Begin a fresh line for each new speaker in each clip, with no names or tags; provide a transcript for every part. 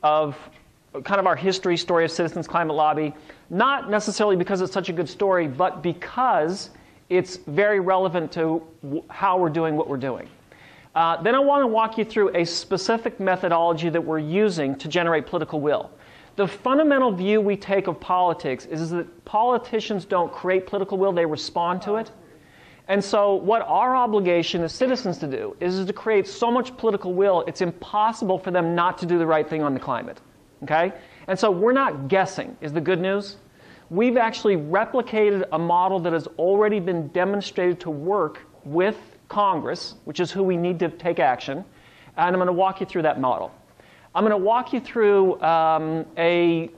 of kind of our history story of Citizens Climate Lobby, not necessarily because it's such a good story, but because it's very relevant to how we're doing what we're doing. Then I want to walk you through a specific methodology that we're using to generate political will. The fundamental view we take of politics is that politicians don't create political will, they respond to it. And so what our obligation as citizens to do is to create so much political will, it's impossible for them not to do the right thing on the climate. Okay? And so we're not guessing, is the good news. We've actually replicated a model that has already been demonstrated to work with Congress, which is who we need to take action. And I'm going to walk you through that model. I'm going to walk you through a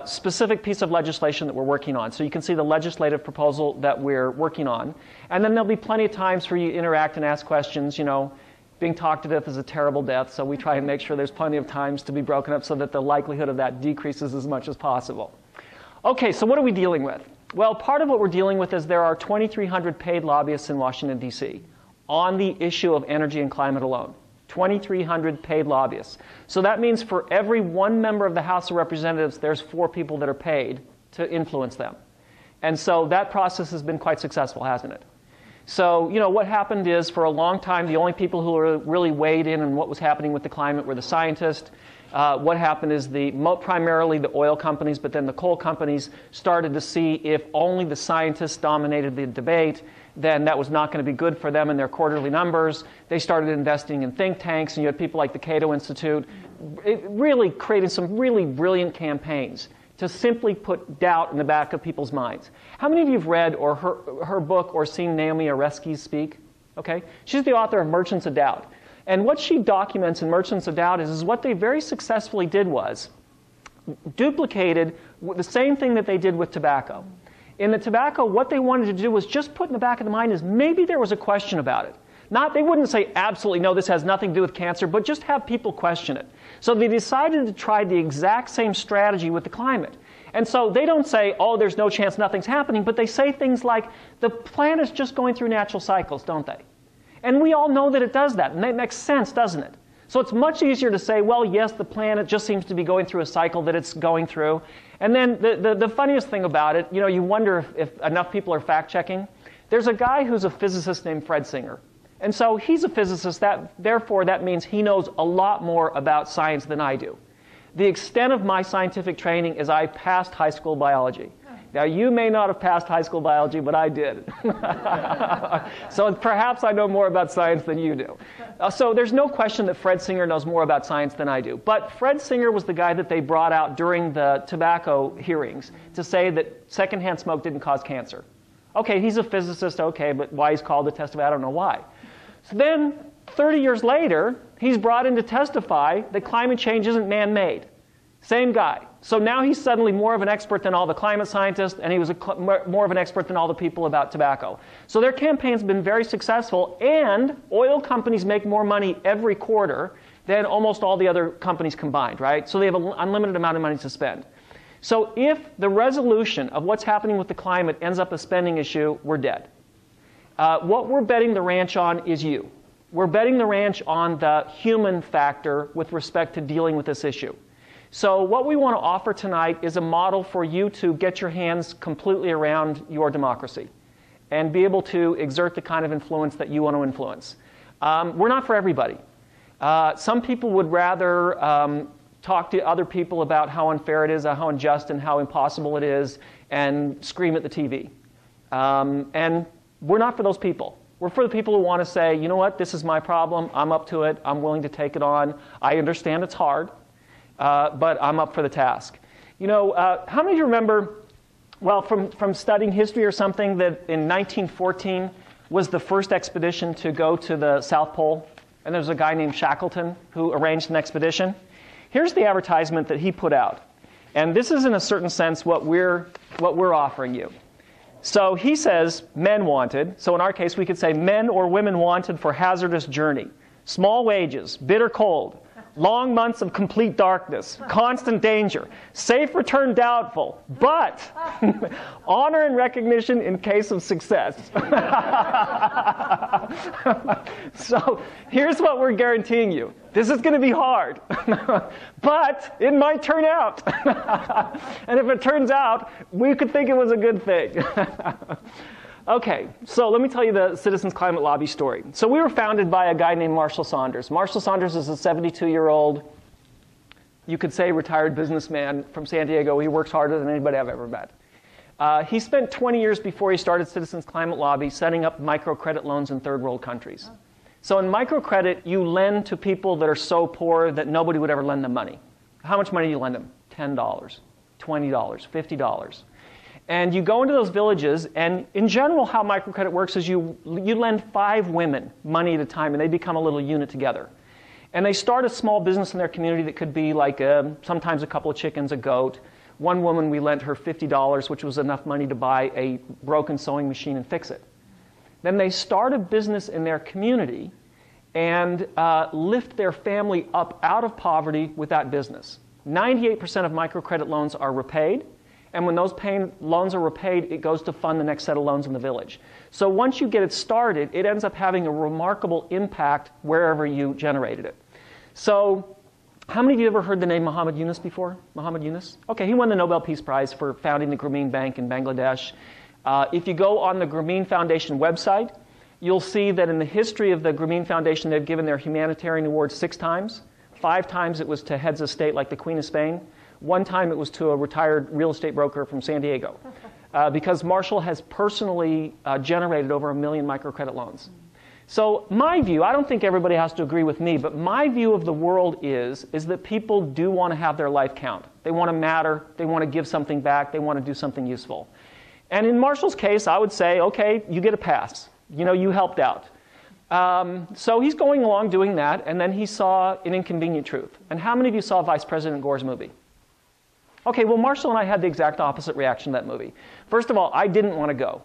specific piece of legislation that we're working on. So you can see the legislative proposal that we're working on. And then there'll be plenty of times for you to interact and ask questions. You know, being talked to death is a terrible death, so we try and make sure there's plenty of times to be broken up so that the likelihood of that decreases as much as possible. Okay, so what are we dealing with? Well, part of what we're dealing with is there are 2,300 paid lobbyists in Washington, D.C. on the issue of energy and climate alone. 2,300 paid lobbyists. So that means for every one member of the House of Representatives, there's 4 people that are paid to influence them. And so that process has been quite successful, hasn't it? So, you know, what happened is for a long time, the only people who were really weighed in on what was happening with the climate were the scientists. What happened is primarily the oil companies, but then the coal companies started to see if only the scientists dominated the debate, then that was not going to be good for them in their quarterly numbers. They started investing in think tanks, and you had people like the Cato Institute, really creating some really brilliant campaigns to simply put doubt in the back of people's minds. How many of you have read or her book or seen Naomi Oreskes speak? Okay, she's the author of Merchants of Doubt. And what she documents in Merchants of Doubt is what they very successfully did was duplicated the same thing that they did with tobacco. In the tobacco, what they wanted to do was just put in the back of the mind is maybe there was a question about it. They wouldn't say absolutely no, this has nothing to do with cancer, but just have people question it. So they decided to try the exact same strategy with the climate. And so they don't say, oh, there's no chance nothing's happening, but they say things like, the planet's just going through natural cycles, don't they? And we all know that it does that, and that makes sense, doesn't it? So it's much easier to say, well, yes, the planet just seems to be going through a cycle that it's going through. And then the funniest thing about it, you know, you wonder if enough people are fact-checking. There's a guy who's a physicist named Fred Singer. And so he's a physicist, therefore that means he knows a lot more about science than I do. The extent of my scientific training is I passed high school biology. Now, you may not have passed high school biology, but I did. So perhaps I know more about science than you do. So there's no question that Fred Singer knows more about science than I do. But Fred Singer was the guy that they brought out during the tobacco hearings to say that secondhand smoke didn't cause cancer. Okay, he's a physicist, okay, but why he's called to testify, I don't know why. So then, 30 years later, he's brought in to testify that climate change isn't man-made. Same guy. So now he's suddenly more of an expert than all the climate scientists, and he was more of an expert than all the people about tobacco. So their campaign's been very successful, and oil companies make more money every quarter than almost all the other companies combined, right? So they have an unlimited amount of money to spend. So if the resolution of what's happening with the climate ends up a spending issue, we're dead. What we're betting the ranch on is you. We're betting the ranch on the human factor with respect to dealing with this issue. So what we want to offer tonight is a model for you to get your hands completely around your democracy and be able to exert the kind of influence that you want to influence. We're not for everybody. Some people would rather talk to other people about how unfair it is, how unjust and how impossible it is, and scream at the TV. And we're not for those people. We're for the people who want to say, you know what, this is my problem, I'm up to it, I'm willing to take it on, I understand it's hard, but I'm up for the task. You know, how many of you remember, well, from studying history or something, that in 1914 was the first expedition to go to the South Pole? And there was a guy named Shackleton who arranged an expedition. Here's the advertisement that he put out. And this is, in a certain sense, what we're offering you. So he says, men wanted. So in our case, we could say men or women wanted for hazardous journey. Small wages, bitter cold, Long months of complete darkness, constant danger, safe return doubtful, but honor and recognition in case of success. So here's what we're guaranteeing you. This is going to be hard, but it might turn out. And if it turns out, we could think it was a good thing. Okay, so let me tell you the Citizens Climate Lobby story. So we were founded by a guy named Marshall Saunders. Marshall Saunders is a 72-year-old, you could say retired businessman from San Diego. He works harder than anybody I've ever met. He spent 20 years before he started Citizens Climate Lobby setting up microcredit loans in third world countries. So in microcredit, you lend to people that are so poor that nobody would ever lend them money. How much money do you lend them? $10, $20, $50. And you go into those villages, and in general, how microcredit works is you lend 5 women money at a time, and they become a little unit together. And they start a small business in their community that could be like sometimes a couple of chickens, a goat. One woman, we lent her $50, which was enough money to buy a broken sewing machine and fix it. Then they start a business in their community and lift their family up out of poverty with that business. 98% of microcredit loans are repaid. And when those loans are repaid, it goes to fund the next set of loans in the village. So once you get it started, it ends up having a remarkable impact wherever you generated it. So how many of you ever heard the name Muhammad Yunus before? Muhammad Yunus? Okay, he won the Nobel Peace Prize for founding the Grameen Bank in Bangladesh. If you go on the Grameen Foundation website, you'll see that in the history of the Grameen Foundation, they've given their humanitarian awards 6 times. 5 times it was to heads of state like the Queen of Spain. 1 time it was to a retired real estate broker from San Diego, because Marshall has personally generated over 1 million microcredit loans. So my view, I don't think everybody has to agree with me, but my view of the world is that people do want to have their life count. They want to matter. They want to give something back. They want to do something useful. And in Marshall's case, I would say, okay, you get a pass. You know, you helped out. So he's going along doing that, and then he saw An Inconvenient Truth. And how many of you saw Vice President Gore's movie? Okay, well, Marshall and I had the exact opposite reaction to that movie. First of all, I didn't want to go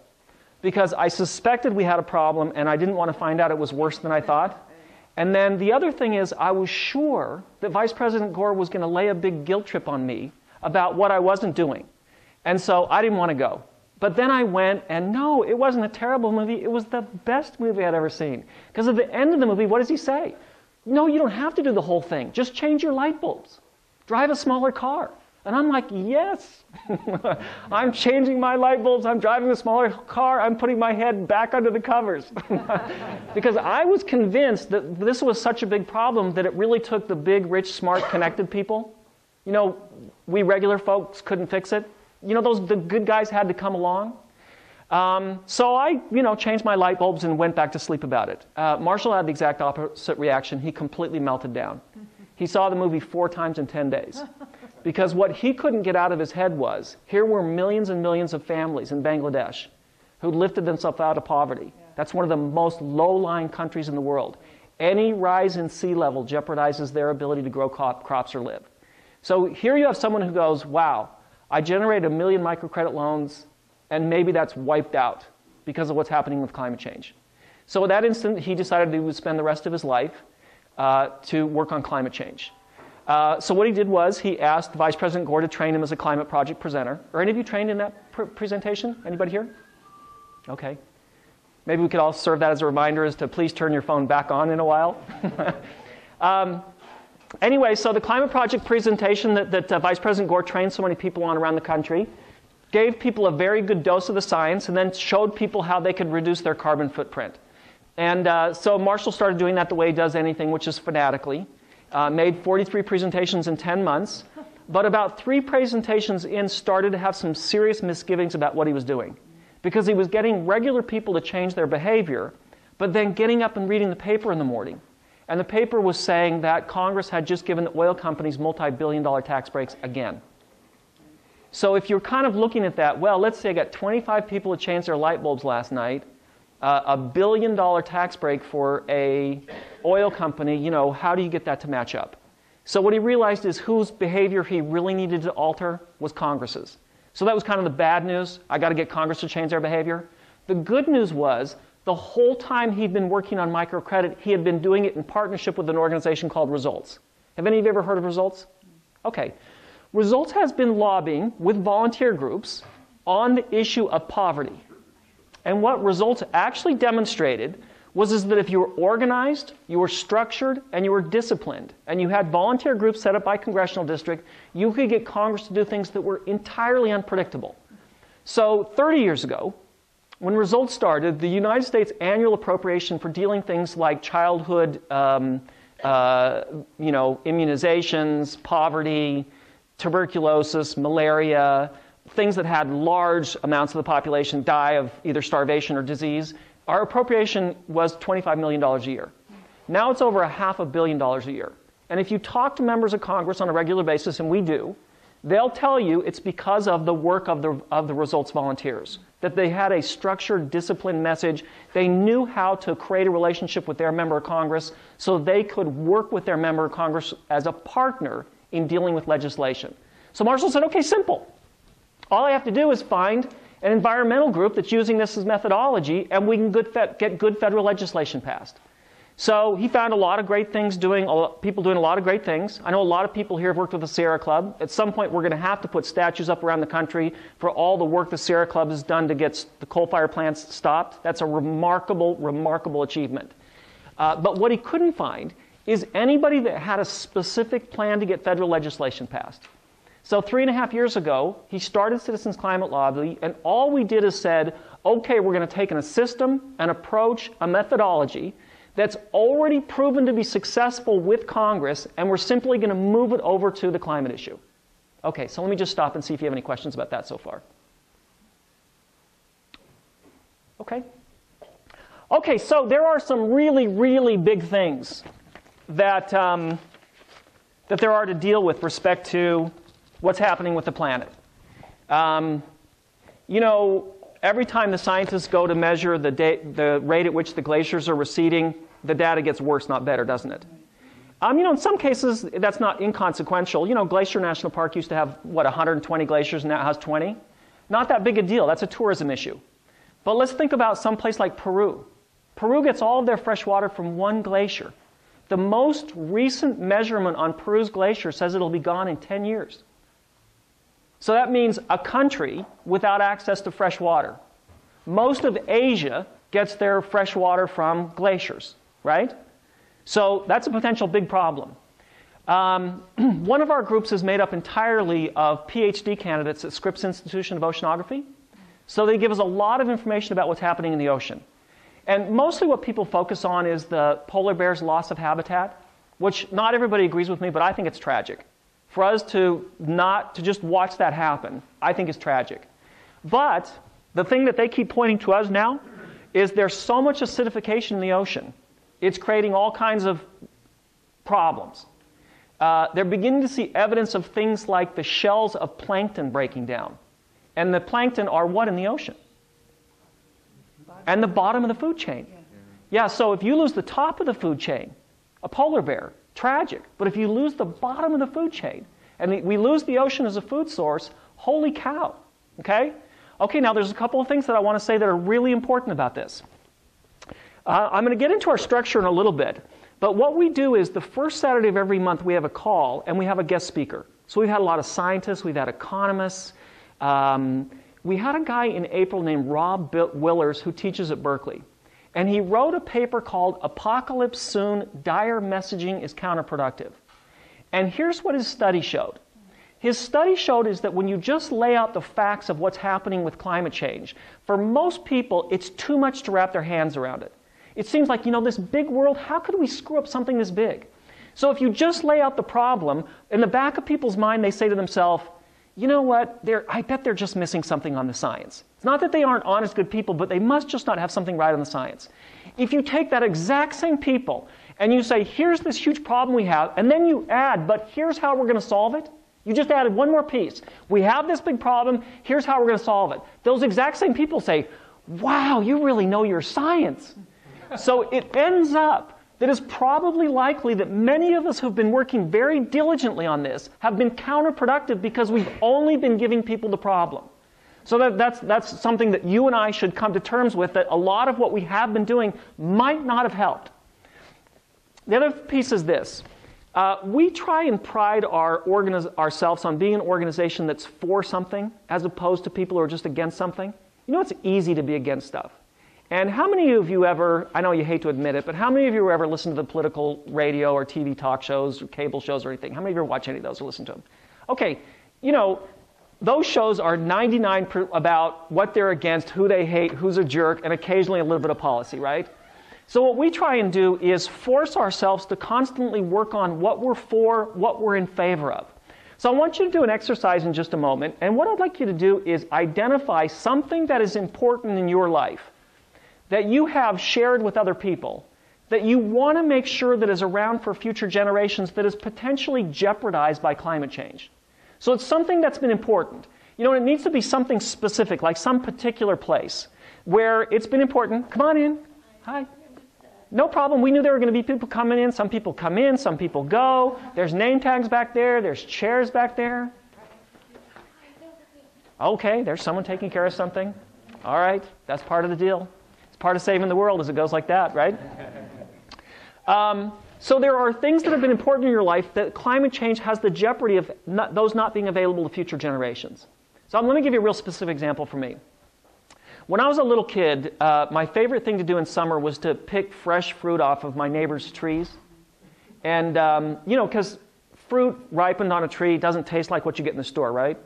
because I suspected we had a problem and I didn't want to find out it was worse than I thought. And then the other thing is I was sure that Vice President Gore was going to lay a big guilt trip on me about what I wasn't doing. And so I didn't want to go. But then I went, and no, it wasn't a terrible movie. It was the best movie I'd ever seen. Because at the end of the movie, what does he say? No, you don't have to do the whole thing. Just change your light bulbs. Drive a smaller car. And I'm like, yes, I'm changing my light bulbs, I'm driving a smaller car, I'm putting my head back under the covers. Because I was convinced that this was such a big problem that it really took the big, rich, smart, connected people. You know, we regular folks couldn't fix it. You know, the good guys had to come along. So I, changed my light bulbs and went back to sleep about it. Marshall had the exact opposite reaction. He completely melted down. He saw the movie 4 times in 10 days. Because what he couldn't get out of his head was, here were millions and millions of families in Bangladesh who lifted themselves out of poverty. That's one of the most low-lying countries in the world. Any rise in sea level jeopardizes their ability to grow crops or live. So here you have someone who goes, wow, I generated 1 million microcredit loans, and maybe that's wiped out because of what's happening with climate change. So at that instant, he decided he would spend the rest of his life to work on climate change. So what he did was he asked Vice President Gore to train him as a climate project presenter. Are any of you trained in that presentation? Anybody here? Okay. Maybe we could all serve that as a reminder as to please turn your phone back on in a while. Anyway, so the climate project presentation that Vice President Gore trained so many people on around the country gave people a very good dose of the science and then showed people how they could reduce their carbon footprint. And so Marshall started doing that the way he does anything, which is fanatically. Made 43 presentations in 10 months, but about 3 presentations in started to have some serious misgivings about what he was doing. Because he was getting regular people to change their behavior, but then getting up and reading the paper in the morning. And the paper was saying that Congress had just given the oil companies multi-billion-dollar tax breaks again. So if you're kind of looking at that, well, let's say I got 25 people to change their light bulbs last night, $1 billion tax break for a oil company, how do you get that to match up? So what he realized is whose behavior he really needed to alter was Congress's. So that was kind of the bad news. I got to get Congress to change their behavior. The good news was the whole time he'd been working on microcredit, he had been doing it in partnership with an organization called Results. Have any of you ever heard of Results? Okay. Results has been lobbying with volunteer groups on the issue of poverty. And what Results actually demonstrated was that if you were organized, you were structured, and you were disciplined, and you had volunteer groups set up by congressional district, you could get Congress to do things that were entirely unpredictable. So 30 years ago, when Results started, the United States annual appropriation for dealing things like childhood immunizations, poverty, tuberculosis, malaria, things that had large amounts of the population die of either starvation or disease, our appropriation was $25 million a year. Now it's over $500 million a year. And if you talk to members of Congress on a regular basis, and we do, they'll tell you it's because of the work of the Results volunteers, that they had a structured, disciplined message. They knew how to create a relationship with their member of Congress so they could work with their member of Congress as a partner in dealing with legislation. So Marshall said, okay, simple. All I have to do is find an environmental group that's using this as methodology, and we can get good federal legislation passed. So he found a lot of great things people doing a lot of great things. I know a lot of people here have worked with the Sierra Club. At some point, we're going to have to put statues up around the country for all the work the Sierra Club has done to get the coal-fired plants stopped. That's a remarkable, remarkable achievement. But what he couldn't find is anybody that had a specific plan to get federal legislation passed. So 3.5 years ago, he started Citizens Climate Lobby, and all we did is said, okay, we're going to take a system, an approach, a methodology that's already proven to be successful with Congress, and we're simply going to move it over to the climate issue. Okay, so let me just stop and see if you have any questions about that so far. Okay. Okay, so there are some really, really big things that, that there are to deal with respect to what's happening with the planet. Every time the scientists go to measure the rate at which the glaciers are receding, the data gets worse, not better, doesn't it? In some cases, that's not inconsequential. Glacier National Park used to have, 120 glaciers, and now it has 20? Not that big a deal. That's a tourism issue. But let's think about some place like Peru. Peru gets all of their fresh water from one glacier. The most recent measurement on Peru's glacier says it'll be gone in 10 years. So that means a country without access to fresh water. Most of Asia gets their fresh water from glaciers, right? So that's a potential big problem. One of our groups is made up entirely of PhD candidates at Scripps Institution of Oceanography. So they give us a lot of information about what's happening in the ocean. And mostly what people focus on is the polar bear's loss of habitat, which not everybody agrees with me, but I think it's tragic. For us to just watch that happen, I think is tragic. But the thing that they keep pointing to us now is there's so much acidification in the ocean. It's creating all kinds of problems. They're beginning to see evidence of things like the shells of plankton breaking down. And the plankton are what in the ocean? And the bottom of the food chain. Yeah, so if you lose the top of the food chain, a polar bear, tragic. But if you lose the bottom of the food chain, and we lose the ocean as a food source, holy cow, okay? Okay, now there's a couple of things that I want to say that are really important about this. I'm going to get into our structure in a little bit, but what we do is the first Saturday of every month we have a call and we have a guest speaker. So we've had a lot of scientists, we've had economists. We had a guy in April named Rob Willers who teaches at Berkeley. And he wrote a paper called Apocalypse Soon, Dire Messaging is Counterproductive. And here's what his study showed. His study showed is that when you just lay out the facts of what's happening with climate change, for most people, it's too much to wrap their hands around it. It seems like, this big world, how could we screw up something this big? So if you just lay out the problem, in the back of people's mind, they say to themselves, you know what, I bet they're just missing something on the science. It's not that they aren't honest, good people, but they must just not have something right on the science. If you take that exact same people and you say, here's this huge problem we have, and then you add, but here's how we're going to solve it, you just added one more piece. We have this big problem, here's how we're going to solve it. Those exact same people say, wow, you really know your science. So it ends up that it's probably likely that many of us who've been working very diligently on this have been counterproductive because we've only been giving people the problem. So that's something that you and I should come to terms with, that a lot of what we have been doing might not have helped. The other piece is this. We try and pride ourselves on being an organization that's for something as opposed to people who are just against something. You know, it's easy to be against stuff. And how many of you ever, I know you hate to admit it, but how many of you ever listen to the political radio or TV talk shows or cable shows or anything? How many of you ever watch any of those or listen to them? Okay, you know, those shows are 99% about what they're against, who they hate, who's a jerk, and occasionally a little bit of policy, right? So what we try and do is force ourselves to constantly work on what we're for, what we're in favor of. So I want you to do an exercise in just a moment, and what I'd like you to do is identify something that is important in your life that you have shared with other people, that you want to make sure that is around for future generations, that is potentially jeopardized by climate change. So it's something that's been important. You know, it needs to be something specific, like some particular place where it's been important. Come on in. Hi. No problem. We knew there were going to be people coming in. Some people come in, some people go. There's name tags back there. There's chairs back there. Okay, there's someone taking care of something. All right, that's part of the deal. It's part of saving the world as it goes like that, right? So there are things that have been important in your life that climate change has the jeopardy of those not being available to future generations. So let me give you a real specific example for me. When I was a little kid, my favorite thing to do in summer was to pick fresh fruit off of my neighbor's trees. And, you know, because fruit ripened on a tree doesn't taste like what you get in the store, right?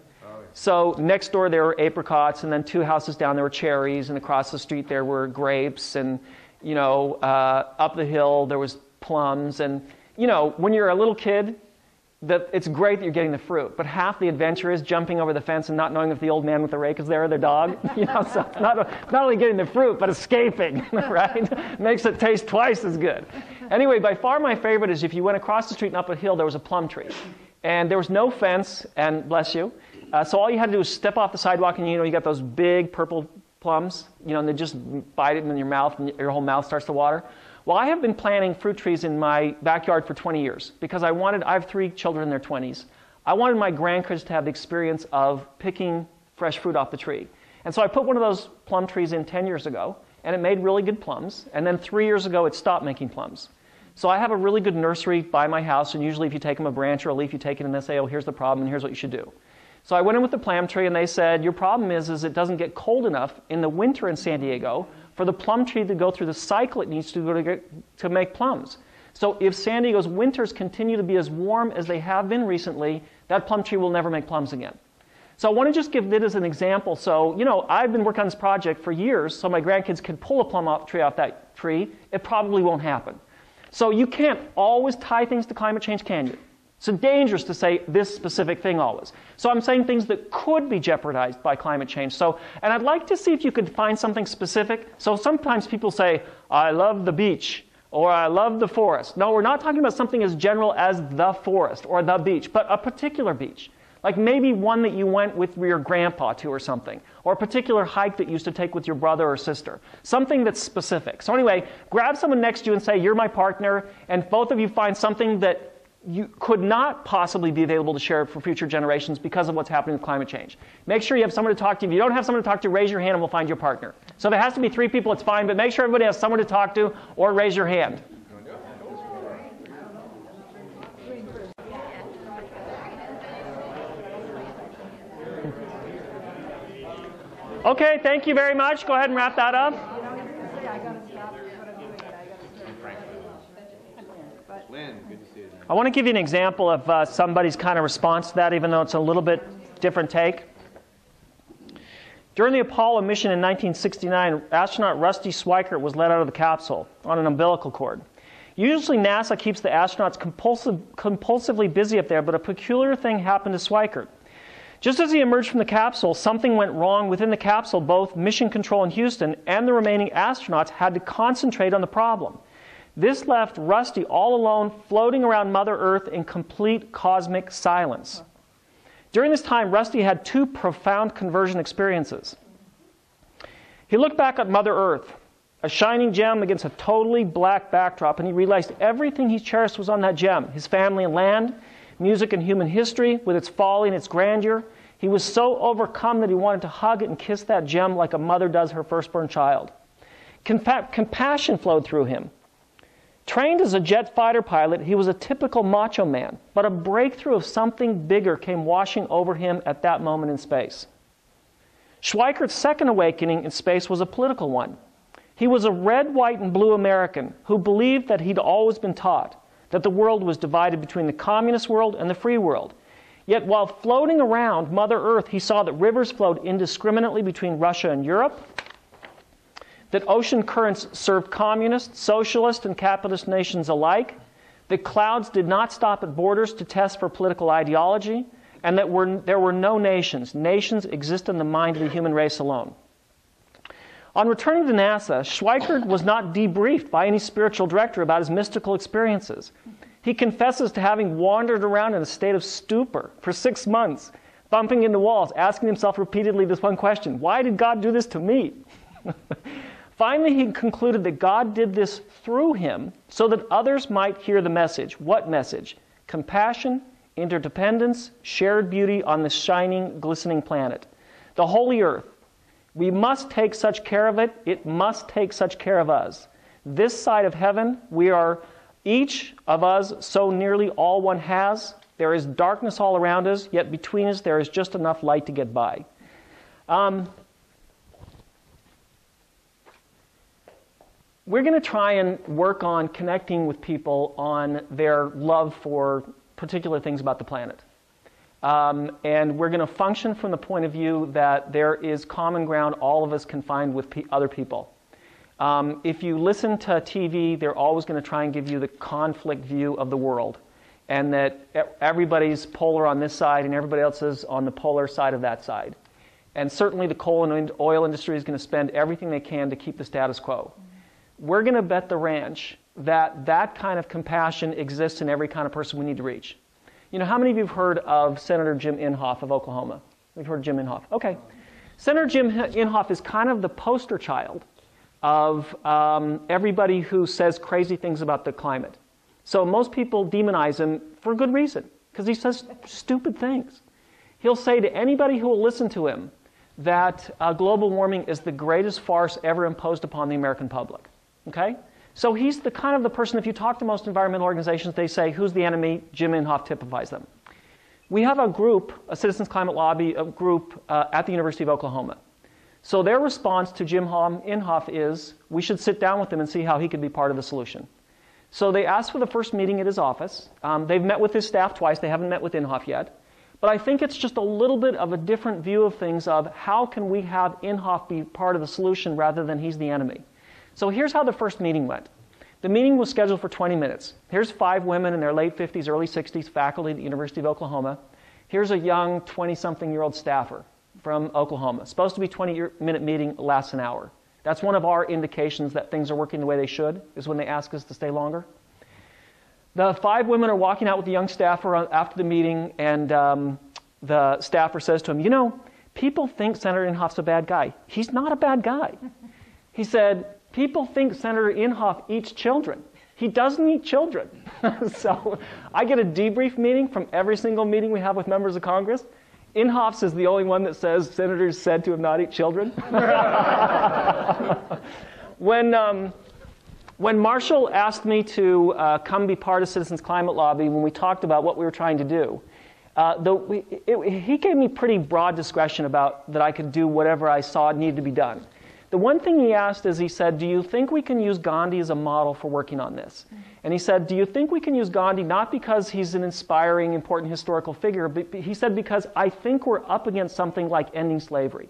So next door there were apricots, and then 2 houses down there were cherries, and across the street there were grapes, and, you know, up the hill there was plums. And, you know, when you're a little kid, it's great that you're getting the fruit, but half the adventure is jumping over the fence and not knowing if the old man with the rake is there or their dog. You know, so not only getting the fruit, but escaping, right? Makes it taste twice as good. Anyway, by far my favorite is if you went across the street and up a hill, there was a plum tree. And there was no fence, and bless you. So all you had to do was step off the sidewalk, and, you know, you got those big purple plums, you know, and they just bite it in your mouth, and your whole mouth starts to water. Well, I have been planting fruit trees in my backyard for 20 years because I have 3 children in their 20s. I wanted my grandkids to have the experience of picking fresh fruit off the tree. And so I put one of those plum trees in 10 years ago, and it made really good plums. And then 3 years ago, it stopped making plums. So I have a really good nursery by my house, and usually if you take them a branch or a leaf, you take it and they say, oh, here's the problem, and here's what you should do. So I went in with the plum tree, and they said, your problem is it doesn't get cold enough in the winter in San Diego for the plum tree to go through the cycle it needs to go to make plums. So if San Diego's winters continue to be as warm as they have been recently, that plum tree will never make plums again. So I want to just give it as an example. So, you know, I've been working on this project for years so my grandkids can pull a plum tree off that tree. It probably won't happen. So you can't always tie things to climate change, can you? It's dangerous to say this specific thing always. So I'm saying things that could be jeopardized by climate change. So, and I'd like to see if you could find something specific. So sometimes people say, I love the beach, or I love the forest. No, we're not talking about something as general as the forest or the beach, but a particular beach. Like maybe one that you went with your grandpa to or something, or a particular hike that you used to take with your brother or sister. Something that's specific. So anyway, grab someone next to you and say, you're my partner, and both of you find something that you could not possibly be available to share for future generations because of what's happening with climate change. Make sure you have someone to talk to. If you don't have someone to talk to, raise your hand and we'll find your partner. So if it has to be 3 people, it's fine, but make sure everybody has someone to talk to or raise your hand. Okay, thank you very much. Go ahead and wrap that up. I want to give you an example of somebody's kind of response to that, even though it's a little bit different take. During the Apollo mission in 1969, astronaut Rusty Schweickart was let out of the capsule on an umbilical cord. Usually NASA keeps the astronauts compulsively busy up there, but a peculiar thing happened to Schweickart. Just as he emerged from the capsule, something went wrong within the capsule. Both Mission Control in Houston and the remaining astronauts had to concentrate on the problem. This left Rusty all alone, floating around Mother Earth in complete cosmic silence. During this time, Rusty had 2 profound conversion experiences. He looked back at Mother Earth, a shining gem against a totally black backdrop, and he realized everything he cherished was on that gem: his family and land, music and human history with its folly and its grandeur. He was so overcome that he wanted to hug it and kiss that gem like a mother does her firstborn child. Compassion flowed through him. Trained as a jet fighter pilot, he was a typical macho man, but a breakthrough of something bigger came washing over him at that moment in space. Schweikert's second awakening in space was a political one. He was a red, white, and blue American who believed that he'd always been taught that the world was divided between the communist world and the free world. Yet while floating around Mother Earth, he saw that rivers flowed indiscriminately between Russia and Europe, that ocean currents served communist, socialist, and capitalist nations alike, that clouds did not stop at borders to test for political ideology, and that there were no nations. Nations exist in the mind of the human race alone. On returning to NASA, Schweikert was not debriefed by any spiritual director about his mystical experiences. He confesses to having wandered around in a state of stupor for 6 months, bumping into walls, asking himself repeatedly this one question: why did God do this to me? Finally, he concluded that God did this through him so that others might hear the message. What message? Compassion, interdependence, shared beauty on this shining, glistening planet. The holy earth. We must take such care of it. It must take such care of us. This side of heaven, we are each of us so nearly all one has. There is darkness all around us, yet between us there is just enough light to get by. We're going to try and work on connecting with people on their love for particular things about the planet. And we're going to function from the point of view that there is common ground all of us can find with other people. If you listen to TV, they're always going to try and give you the conflict view of the world, and that everybody's polar on this side and everybody else is on the polar side of that side. And certainly the coal and oil industry is going to spend everything they can to keep the status quo. We're going to bet the ranch that that kind of compassion exists in every kind of person we need to reach. You know, how many of you have heard of Senator Jim Inhofe of Oklahoma? We've heard of Jim Inhofe. Okay. Senator Jim Inhofe is kind of the poster child of everybody who says crazy things about the climate. So most people demonize him for good reason, because he says stupid things. He'll say to anybody who will listen to him that global warming is the greatest farce ever imposed upon the American public. Okay? So he's the kind of the person, if you talk to most environmental organizations, they say, who's the enemy? Jim Inhofe typifies them. We have a group, a Citizens Climate Lobby, a group at the University of Oklahoma. So their response to Jim Inhofe is, we should sit down with him and see how he could be part of the solution. So they asked for the first meeting at his office. They've met with his staff twice. They haven't met with Inhofe yet. But I think it's just a little bit of a different view of things of how can we have Inhofe be part of the solution rather than he's the enemy. So here's how the first meeting went. The meeting was scheduled for 20 minutes. Here's 5 women in their late 50s, early 60s, faculty at the University of Oklahoma. Here's a young 20-something-year-old staffer from Oklahoma. Supposed to be a 20-minute meeting, lasts an hour. That's one of our indications that things are working the way they should, is when they ask us to stay longer. The 5 women are walking out with the young staffer after the meeting, and the staffer says to him, you know, people think Senator Inhofe's a bad guy. He's not a bad guy. He said, people think Senator Inhofe eats children. He doesn't eat children. So I get a debrief meeting from every single meeting we have with members of Congress. Inhofe's is the only one that says senators said to have not eat children. When Marshall asked me to come be part of Citizens Climate Lobby, when we talked about what we were trying to do, he gave me pretty broad discretion about that I could do whatever I saw needed to be done. The one thing he asked is, he said, do you think we can use Gandhi as a model for working on this? And he said, do you think we can use Gandhi not because he's an inspiring, important historical figure, but he said because I think we're up against something like ending slavery.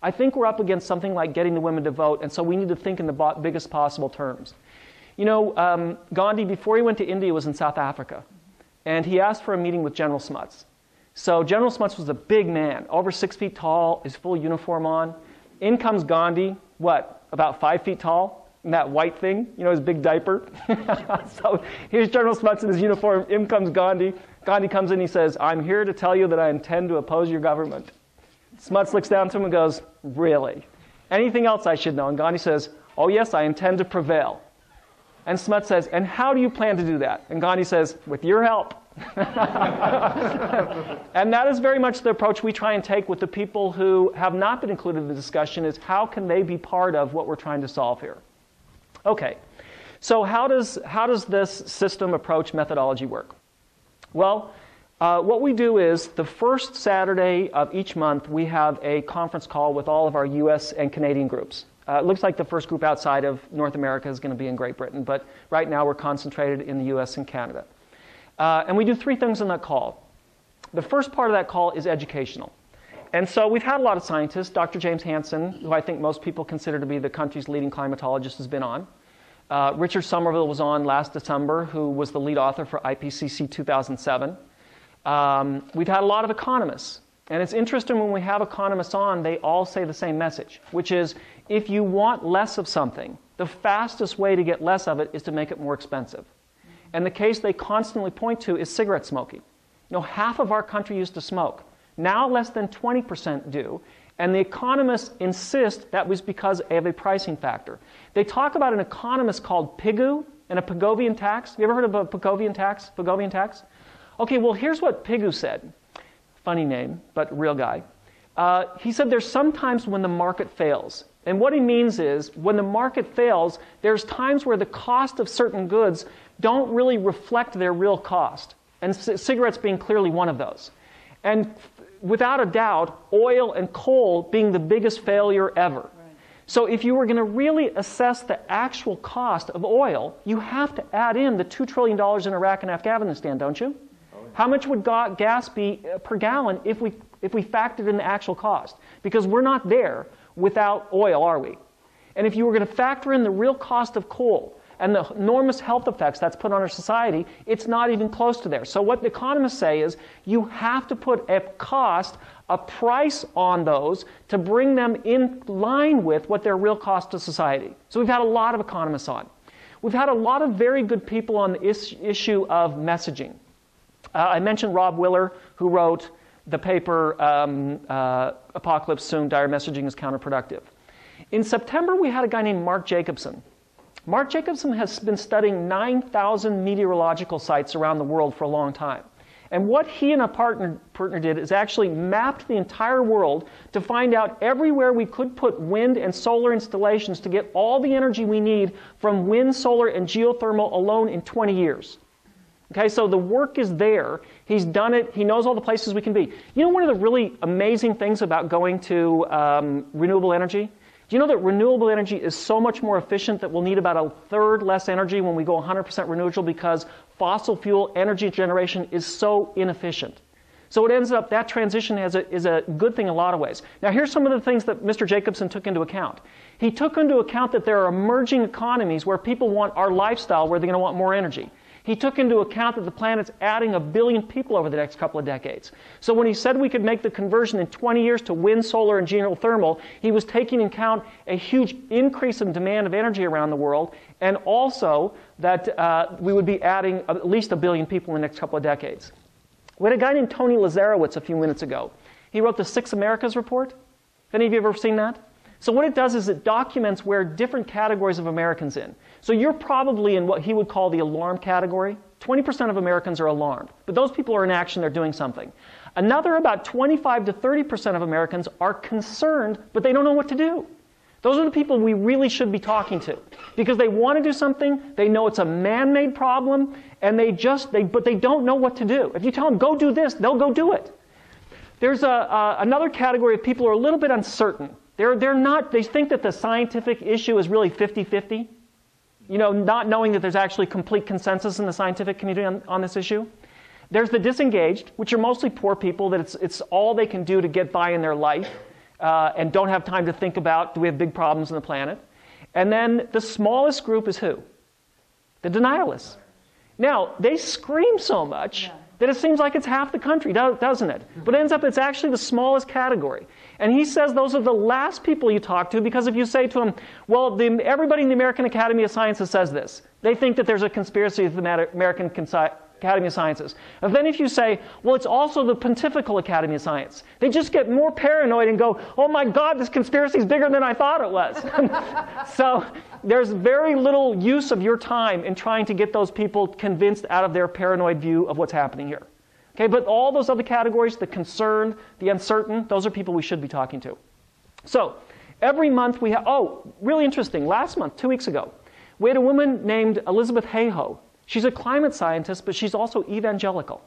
I think we're up against something like getting the women to vote, and so we need to think in the biggest possible terms. You know, Gandhi, before he went to India, was in South Africa, and he asked for a meeting with General Smuts. So General Smuts was a big man, over 6 feet tall, his full uniform on. In comes Gandhi, what, about 5 feet tall, in that white thing, you know, his big diaper. So here's General Smuts in his uniform, in comes Gandhi. Gandhi comes in, he says, I'm here to tell you that I intend to oppose your government. Smuts looks down to him and goes, really? Anything else I should know? And Gandhi says, oh yes, I intend to prevail. And Smuts says, and how do you plan to do that? And Gandhi says, with your help. And that is very much the approach we try and take with the people who have not been included in the discussion, is how can they be part of what we're trying to solve here? Okay, So how does this system approach methodology work? Well, what we do is the first Saturday of each month, we have a conference call with all of our US and Canadian groups. It looks like the first group outside of North America is going to be in Great Britain, but right now we're concentrated in the US and Canada. And we do three things in that call. The first part of that call is educational. And so we've had a lot of scientists. Dr. James Hansen, who I think most people consider to be the country's leading climatologist, has been on. Richard Somerville was on last December, who was the lead author for IPCC 2007. We've had a lot of economists. And it's interesting when we have economists on, they all say the same message, which is if you want less of something, the fastest way to get less of it is to make it more expensive. And the case they constantly point to is cigarette smoking. Half of our country used to smoke. Now less than 20% do. And the economists insist that was because of a pricing factor. They talk about an economist called Pigou and a Pigovian tax. Have you ever heard of a Pigovian tax? Pigovian tax? Okay, well, here's what Pigou said. Funny name, but real guy. He said there's sometimes when the market fails. And what he means is when the market fails, there's times where the cost of certain goods don't really reflect their real cost. And cigarettes being clearly one of those. And without a doubt, oil and coal being the biggest failure ever. Right. So if you were going to really assess the actual cost of oil, you have to add in the $2 trillion in Iraq and Afghanistan, don't you? Oh, yeah. How much would gas be per gallon if we factored in the actual cost? Because we're not there without oil, are we? And if you were going to factor in the real cost of coal, and the enormous health effects that's put on our society, it's not even close to there. So what the economists say is you have to put a cost, a price on those to bring them in line with what their real cost to society. So we've had a lot of economists on. We've had a lot of very good people on the issue of messaging. I mentioned Rob Willer, who wrote the paper, Apocalypse Soon, Dire Messaging is Counterproductive. In September, we had a guy named Mark Jacobson. Mark Jacobson has been studying 9,000 meteorological sites around the world for a long time. And what he and a partner did is actually mapped the entire world to find out everywhere we could put wind and solar installations to get all the energy we need from wind, solar, and geothermal alone in 20 years. Okay, so the work is there. He's done it. He knows all the places we can be. One of the really amazing things about going to renewable energy? Do you know that renewable energy is so much more efficient that we'll need about a third less energy when we go 100% renewable because fossil fuel energy generation is so inefficient? So it ends up, that transition is a good thing in a lot of ways. Now here's some of the things that Mr. Jacobson took into account. He took into account that there are emerging economies where people want our lifestyle, where they're going to want more energy. He took into account that the planet's adding 1 billion people over the next couple of decades. So when he said we could make the conversion in 20 years to wind, solar, and geothermal, he was taking into account a huge increase in demand of energy around the world, and also that we would be adding at least 1 billion people in the next couple of decades. We had a guy named Tony Lazarowitz a few minutes ago. He wrote the Six Americas report. Have any of you ever seen that? So what it does is it documents where different categories of Americans in. So you're probably in what he would call the alarm category. 20% of Americans are alarmed. But those people are in action, they're doing something. Another about 25 to 30% of Americans are concerned, but they don't know what to do. Those are the people we really should be talking to. Because they want to do something, they know it's a man-made problem, and but they don't know what to do. If you tell them, go do this, they'll go do it. There's another category of people who are a little bit uncertain. They think that the scientific issue is really 50-50. Not knowing that there's actually complete consensus in the scientific community on this issue. There's the disengaged, which are mostly poor people, that it's all they can do to get by in their life and don't have time to think about, do we have big problems on the planet? And then the smallest group is who? The denialists. Now, they scream so much that it seems like it's half the country, doesn't it? But it ends up it's actually the smallest category. And he says those are the last people you talk to, because if you say to them, well, everybody in the American Academy of Sciences says this. They think that there's a conspiracy with the American Academy of Sciences. And then if you say, well, it's also the Pontifical Academy of Science, they just get more paranoid and go, oh my God, this conspiracy is bigger than I thought it was. So there's very little use of your time in trying to get those people convinced out of their paranoid view of what's happening here. Okay, but all those other categories, the concerned, the uncertain, those are people we should be talking to. So every month we have, really interesting, last month, 2 weeks ago, We had a woman named Elizabeth Hayhoe. She's a climate scientist, but she's also evangelical.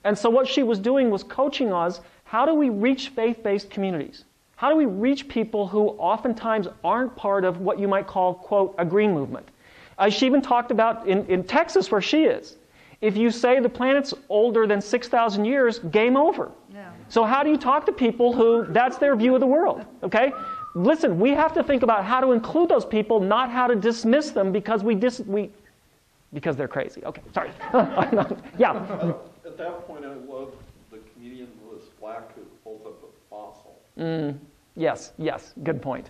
And so what she was doing was coaching us, how do we reach faith-based communities? How do we reach people who oftentimes aren't part of what you might call, quote, a green movement? She even talked about in Texas, where she is, if you say the planet's older than 6,000 years, game over. Yeah. So how do you talk to people who that's their view of the world? Okay? Listen, we have to think about how to include those people, not how to dismiss them because because they're crazy. Okay, sorry. Yeah.
At that point, I love the comedian was black who holds up a fossil.
Yes, good point.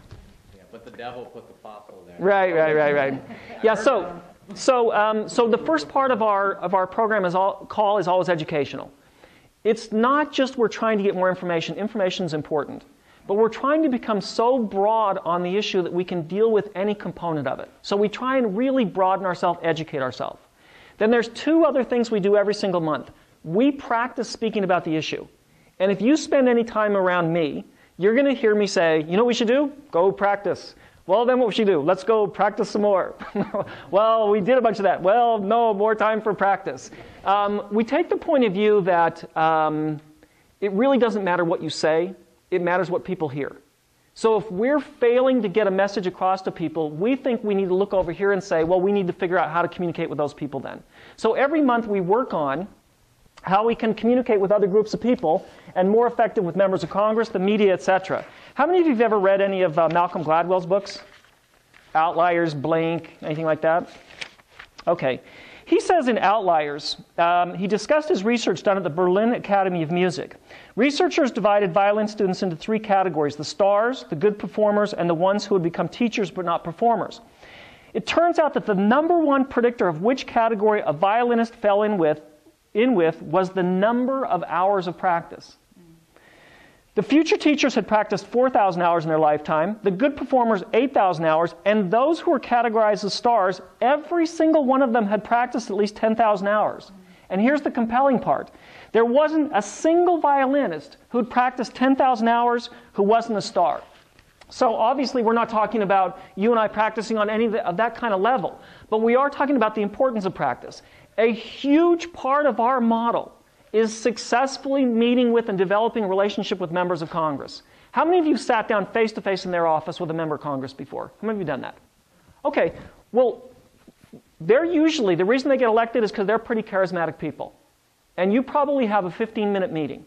Yeah, but the devil put the fossil there.
Right. Yeah. So the first part of our program is always educational. It's not just we're trying to get more information. Information's important. But we're trying to become so broad on the issue that we can deal with any component of it. So we try and really broaden ourselves, educate ourselves. Then there's two other things we do every single month. We practice speaking about the issue. And if you spend any time around me, you're going to hear me say, you know what we should do? Go practice. Well, then what should we do? Let's go practice some more. Well, we did a bunch of that. Well, no, more time for practice. We take the point of view that it really doesn't matter what you say. It matters what people hear. So if we're failing to get a message across to people, we think we need to look over here and say, well, we need to figure out how to communicate with those people then. So every month we work on how we can communicate with other groups of people and more effective with members of Congress, the media, etc. How many of you have ever read any of Malcolm Gladwell's books? Outliers, Blink, anything like that? Okay. He says in Outliers, he discussed his research done at the Berlin Academy of Music. Researchers divided violin students into three categories: the stars, the good performers, and the ones who would become teachers but not performers. It turns out that the number one predictor of which category a violinist fell in with was the number of hours of practice. The future teachers had practiced 4,000 hours in their lifetime, the good performers 8,000 hours, and those who were categorized as stars, every single one of them had practiced at least 10,000 hours. And here's the compelling part. There wasn't a single violinist who'd practiced 10,000 hours who wasn't a star. So obviously we're not talking about you and I practicing on any of that kind of level, but we are talking about the importance of practice. A huge part of our model is successfully meeting with and developing a relationship with members of Congress. How many of you sat down face-to-face in their office with a member of Congress before? How many of you done that? Okay, well, they're usually, the reason they get elected is because they're pretty charismatic people. And you probably have a 15-minute meeting.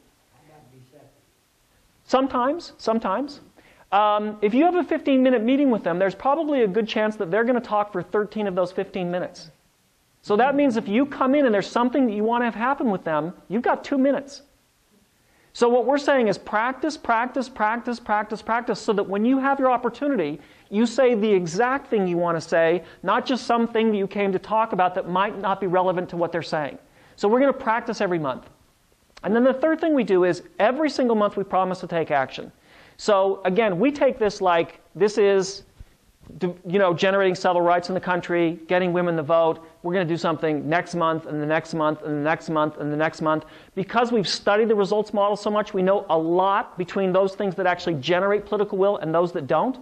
Sometimes. If you have a 15-minute meeting with them, there's probably a good chance that they're going to talk for 13 of those 15 minutes. So that means if you come in and there's something that you want to have happen with them, you've got 2 minutes. So what we're saying is practice, practice, practice, practice, practice, so that when you have your opportunity, you say the exact thing you want to say, not just something that you came to talk about that might not be relevant to what they're saying. So we're going to practice every month. And then the third thing we do is every single month we promise to take action. So again, we take this like this is generating civil rights in the country, getting women to vote. We're going to do something next month and the next month and the next month and the next month. Because we've studied the results model so much, we know a lot between those things that actually generate political will and those that don't.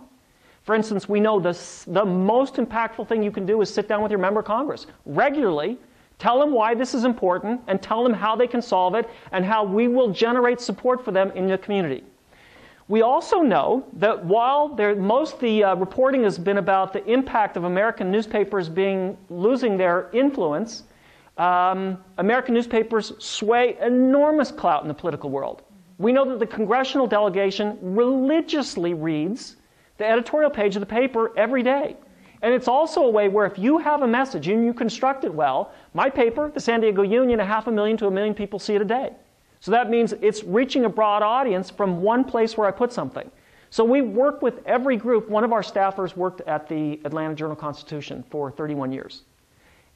For instance, we know the most impactful thing you can do is sit down with your member of Congress regularly, tell them why this is important, and tell them how they can solve it and how we will generate support for them in the community. We also know that while most of the reporting has been about the impact of American newspapers losing their influence, American newspapers sway enormous clout in the political world. We know that the congressional delegation religiously reads the editorial page of the paper every day. And it's also a way where if you have a message and you construct it well, my paper, the San Diego Union, 500,000 to 1 million people see it a day. So that means it's reaching a broad audience from one place where I put something. So we work with every group. One of our staffers worked at the Atlanta Journal-Constitution for 31 years.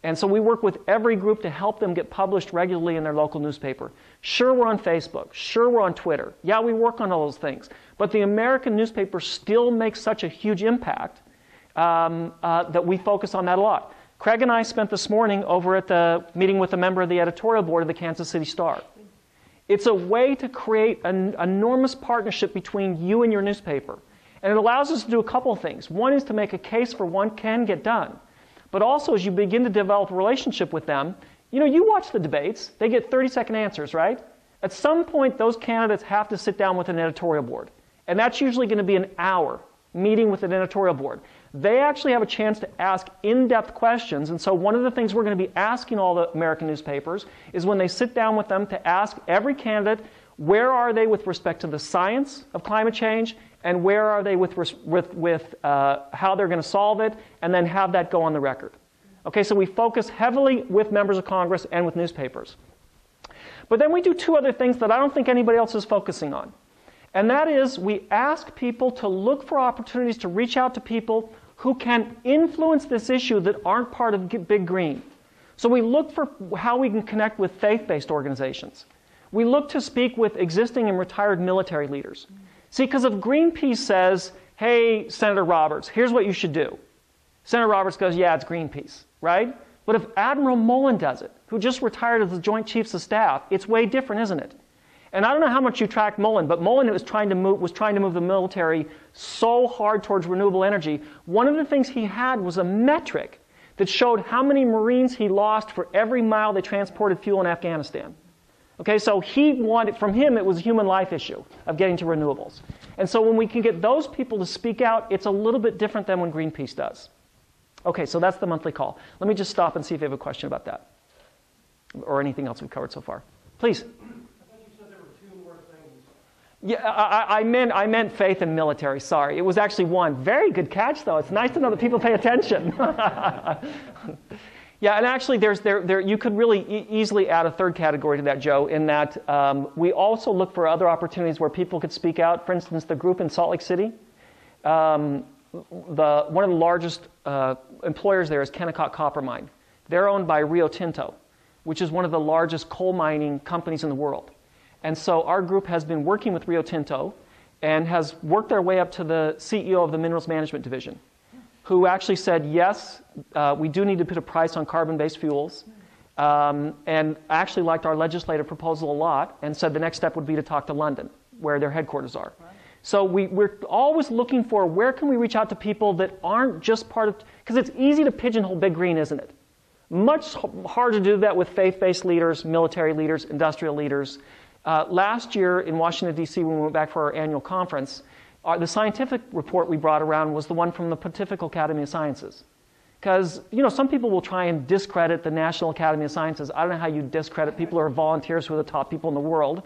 And so we work with every group to help them get published regularly in their local newspaper. Sure, we're on Facebook. Sure, we're on Twitter. Yeah, we work on all those things. But the American newspaper still makes such a huge impact that we focus on that a lot. Craig and I spent this morning over at the meeting with a member of the editorial board of the Kansas City Star. It's a way to create an enormous partnership between you and your newspaper. And it allows us to do a couple of things. One is to make a case for what can get done. But also, as you begin to develop a relationship with them, you watch the debates. They get 30-second answers, right? At some point, those candidates have to sit down with an editorial board. And that's usually going to be an hour meeting with an editorial board. They actually have a chance to ask in-depth questions. And so one of the things we're going to be asking all the American newspapers is when they sit down with them to ask every candidate, where are they with respect to the science of climate change, and where are they with how they're going to solve it, and then have that go on the record. Okay, so we focus heavily with members of Congress and with newspapers. But then we do two other things that I don't think anybody else is focusing on. And that is, we ask people to look for opportunities to reach out to people who can influence this issue that aren't part of Big Green. So we look for how we can connect with faith-based organizations. We look to speak with existing and retired military leaders. See, because if Greenpeace says, hey, Senator Roberts, here's what you should do. Senator Roberts goes, yeah, it's Greenpeace, right? But if Admiral Mullen does it, who just retired as the Joint Chiefs of Staff, it's way different, isn't it? And I don't know how much you track Mullen, but Mullen was trying to move the military so hard towards renewable energy. One of the things he had was a metric that showed how many Marines he lost for every mile they transported fuel in Afghanistan. Okay, so from him, it was a human life issue of getting to renewables. And so when we can get those people to speak out, it's a little bit different than when Greenpeace does. Okay, so that's the monthly call. Let me just stop and see if you have a question about that or anything else we've covered so far. Please. Yeah, I meant faith and military, sorry. It was actually one. Very good catch, though. It's nice to know that people pay attention. Yeah, and actually you could really easily add a third category to that, Joe, in that we also look for other opportunities where people could speak out. For instance, the group in Salt Lake City, one of the largest employers there is Kennecott Copper Mine. They're owned by Rio Tinto, which is one of the largest coal mining companies in the world. And so our group has been working with Rio Tinto and has worked their way up to the CEO of the Minerals Management Division, who actually said, yes, we do need to put a price on carbon-based fuels, and actually liked our legislative proposal a lot and said the next step would be to talk to London, where their headquarters are. Right. So we're always looking for where can we reach out to people that aren't just part of, because it's easy to pigeonhole Big Green, isn't it? Much harder to do that with faith-based leaders, military leaders, industrial leaders. Last year in Washington, D.C., when we went back for our annual conference, the scientific report we brought around was the one from the Pontifical Academy of Sciences. Because, some people will try and discredit the National Academy of Sciences. I don't know how you discredit people who are volunteers who are the top people in the world.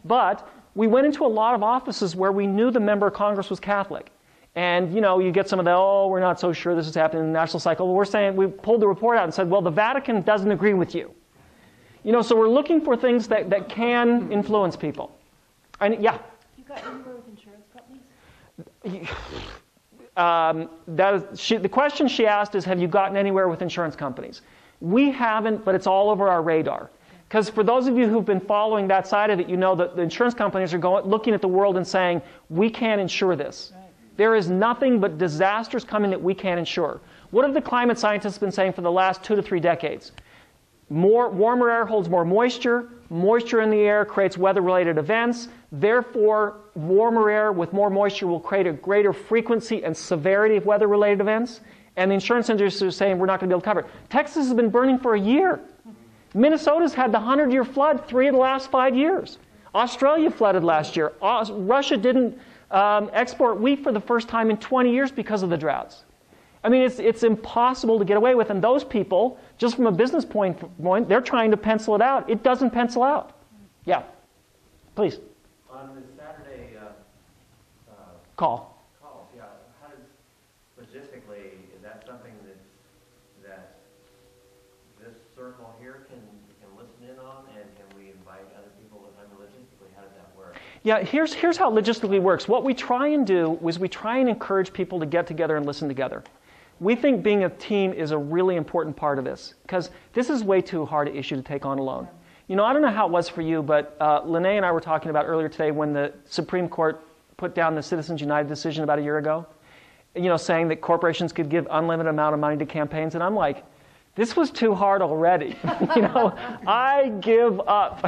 But we went into a lot of offices where we knew the member of Congress was Catholic. And, you get some of the, we're not so sure this is happening in the national cycle. We're saying, we pulled the report out and said, well, the Vatican doesn't agree with you. So we're looking for things that can influence people. And yeah?
You got anywhere with insurance companies?
The question she asked is, have you gotten anywhere with insurance companies? We haven't, but it's all over our radar. Because for those of you who've been following that side of it, you know that the insurance companies are looking at the world and saying, we can't insure this. Right. There is nothing but disasters coming that we can't insure. What have the climate scientists been saying for the last 2 to 3 decades? Warmer air holds more moisture. Moisture in the air creates weather-related events. Therefore, warmer air with more moisture will create a greater frequency and severity of weather-related events. And the insurance industry is saying we're not going to be able to cover it. Texas has been burning for a year. Minnesota's had the 100-year flood 3 of the last 5 years. Australia flooded last year. Russia didn't export wheat for the first time in 20 years because of the droughts. I mean, it's impossible to get away with. And those people, just from a business point, they're trying to pencil it out. It doesn't pencil out. Yeah. Please.
On the Saturday
calls,
yeah, how does, logistically, is that something that this circle here can listen in on, and can we invite other people? I mean, logistically, how does that work?
Yeah, here's how it logistically works. What we try and do is we try and encourage people to get together and listen together. We think being a team is a really important part of this, because this is way too hard an issue to take on alone. I don't know how it was for you, but Lene and I were talking about earlier today when the Supreme Court put down the Citizens United decision about a year ago, saying that corporations could give unlimited amount of money to campaigns. And I'm like, this was too hard already. I give up.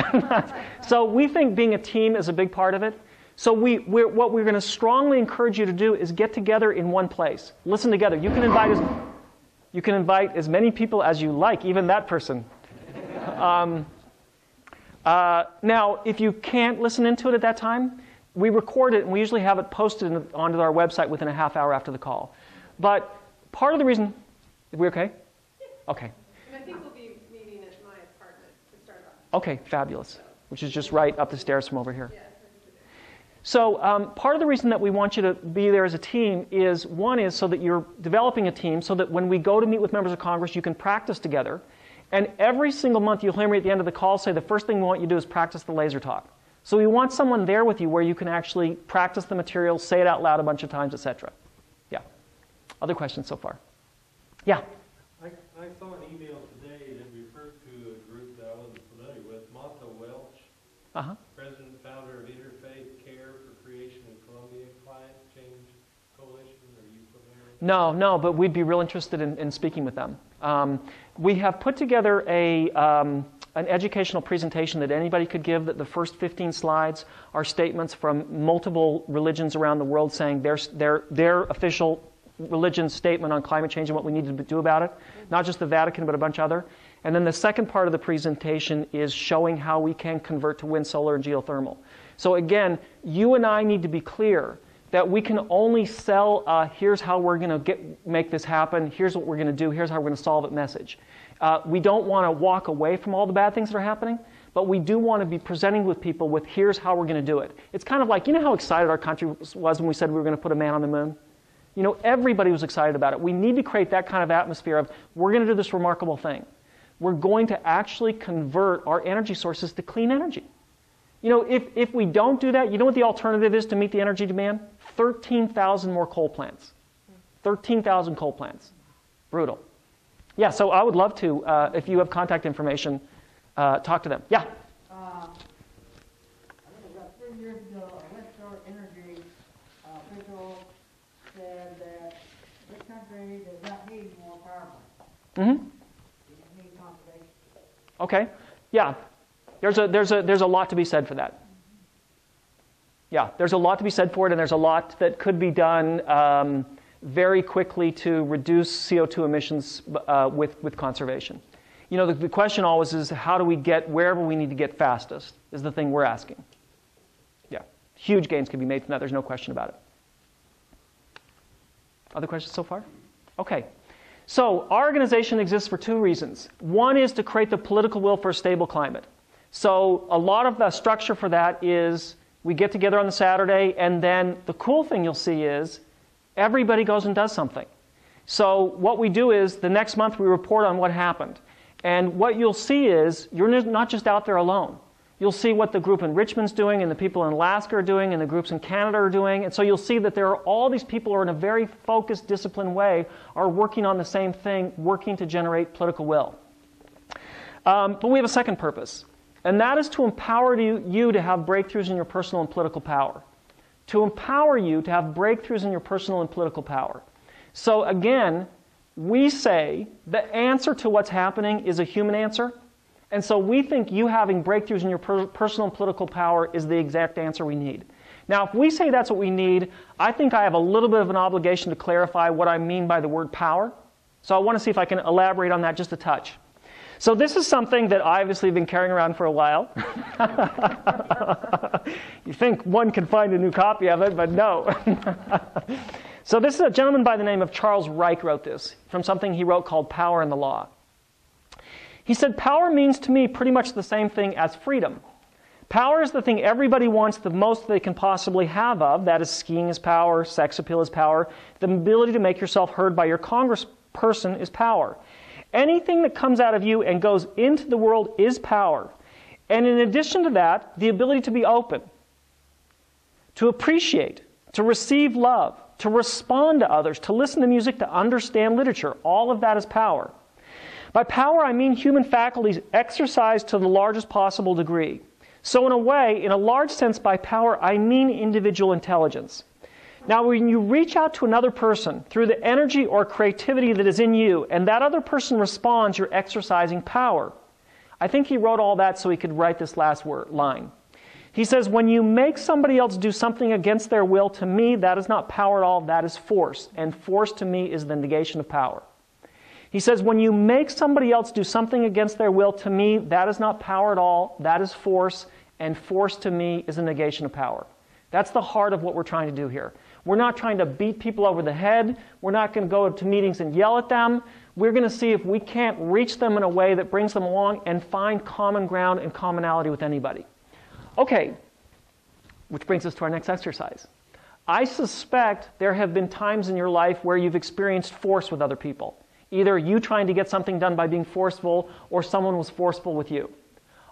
So we think being a team is a big part of it. So what we're going to strongly encourage you to do is get together in one place. Listen together. You can invite us. You can invite as many people as you like, even that person. Now, if you can't listen into it at that time, we record it and we usually have it posted onto our website within a half hour after the call. But part of the reason, are we okay? Okay.
And I think we'll be meeting at my apartment to start off.
Okay, fabulous. Which is just right up the stairs from over here.
Yeah.
So part of the reason that we want you to be there as a team is, one is so that you're developing a team so that when we go to meet with members of Congress, you can practice together. And every single month you'll hear me at the end of the call say the first thing we want you to do is practice the laser talk. So we want someone there with you where you can actually practice the material, say it out loud a bunch of times, etc. Yeah. Other questions so far? Yeah.
I saw an email today that referred to a group that I wasn't familiar with, Monta Welch, President and founder of Interfaith Care for Creation in Columbia Climate Change Coalition. Are you familiar?
No, but we'd be real interested in speaking with them. We have put together an educational presentation that anybody could give. That the first 15 slides are statements from multiple religions around the world saying their official religion statement on climate change and what we need to do about it. Not just the Vatican, but a bunch other. And then the second part of the presentation is showing how we can convert to wind, solar, and geothermal. So again, you and I need to be clear that we can only sell here's how we're going to make this happen, here's what we're going to do, here's how we're going to solve it message. We don't want to walk away from all the bad things that are happening, but we do want to be presenting with people with here's how we're going to do it. It's kind of like, you know how excited our country was when we said we were going to put a man on the moon? You know, everybody was excited about it. We need to create that kind of atmosphere of we're going to do this remarkable thing. We're going to actually convert our energy sources to clean energy. You know, if we don't do that, you know what the alternative is to meet the energy demand? 13,000 more coal plants. 13,000 coal plants. Brutal. Yeah, so I would love to, if you have contact information, talk to them. Yeah?
I think about 3 years ago, a West Shore Energy official said that this country does not need more power plants. It needs conservation.
Okay. Yeah. There's a lot to be said for that. Yeah, there's a lot to be said for it, and there's a lot that could be done very quickly to reduce CO2 emissions with conservation. You know, the question always is how do we get wherever we need to get fastest is the thing we're asking. Yeah, huge gains can be made from that. There's no question about it. Other questions so far? Okay. So our organization exists for 2 reasons. One is to create the political will for a stable climate. So a lot of the structure for that is we get together on the Saturday, and then the cool thing you'll see is everybody goes and does something. So what we do is the next month we report on what happened. And what you'll see is you're not just out there alone. You'll see what the group in Richmond's doing, and the people in Alaska are doing, and the groups in Canada are doing. And so you'll see that there are all these people who are in a very focused, disciplined way are working on the same thing, working to generate political will. But we have a second purpose. And that is to empower you to have breakthroughs in your personal and political power. To empower you to have breakthroughs in your personal and political power. So again, we say the answer to what's happening is a human answer. And so we think you having breakthroughs in your personal and political power is the exact answer we need. Now, if we say that's what we need, I think I have a little bit of an obligation to clarify what I mean by the word power. So I want to see if I can elaborate on that just a touch. So this is something that I obviously have been carrying around for a while. You think one can find a new copy of it, but no. So this is a gentleman by the name of Charles Reich wrote this from something he wrote called Power and the Law. He said, power means to me pretty much the same thing as freedom. Power is the thing everybody wants the most they can possibly have of. That is, skiing is power, sex appeal is power. The ability to make yourself heard by your congressperson is power. Anything that comes out of you and goes into the world is power. And in addition to that, the ability to be open, to appreciate, to receive love, to respond to others, to listen to music, to understand literature. All of that is power. By power, I mean human faculties exercised to the largest possible degree. So in a way, in a large sense, by power, I mean individual intelligence. Now, when you reach out to another person through the energy or creativity that is in you, and that other person responds, you're exercising power. I think he wrote all that so he could write this last line. He says, when you make somebody else do something against their will, to me, that is not power at all, that is force. And force to me is the negation of power. He says, when you make somebody else do something against their will, to me, that is not power at all. That is force, and force to me is a negation of power. That's the heart of what we're trying to do here. We're not trying to beat people over the head. We're not going to go to meetings and yell at them. We're going to see if we can't reach them in a way that brings them along and find common ground and commonality with anybody. Okay, which brings us to our next exercise. I suspect there have been times in your life where you've experienced force with other people. Either you trying to get something done by being forceful, or someone was forceful with you.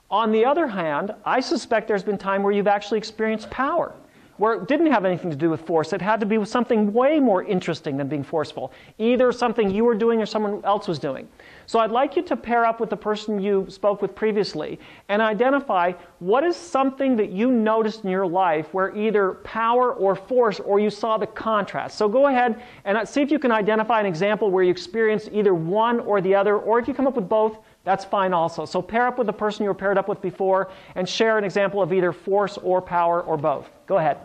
On the other hand, I suspect there's been time where you've actually experienced power, where it didn't have anything to do with force. It had to be with something way more interesting than being forceful. Either something you were doing or someone else was doing. So I'd like you to pair up with the person you spoke with previously and identify what is something that you noticed in your life where either power or force, or you saw the contrast. So go ahead and see if you can identify an example where you experienced either one or the other, or if you come up with both, that's fine also. So pair up with the person you were paired up with before and share an example of either force or power or both. Go ahead.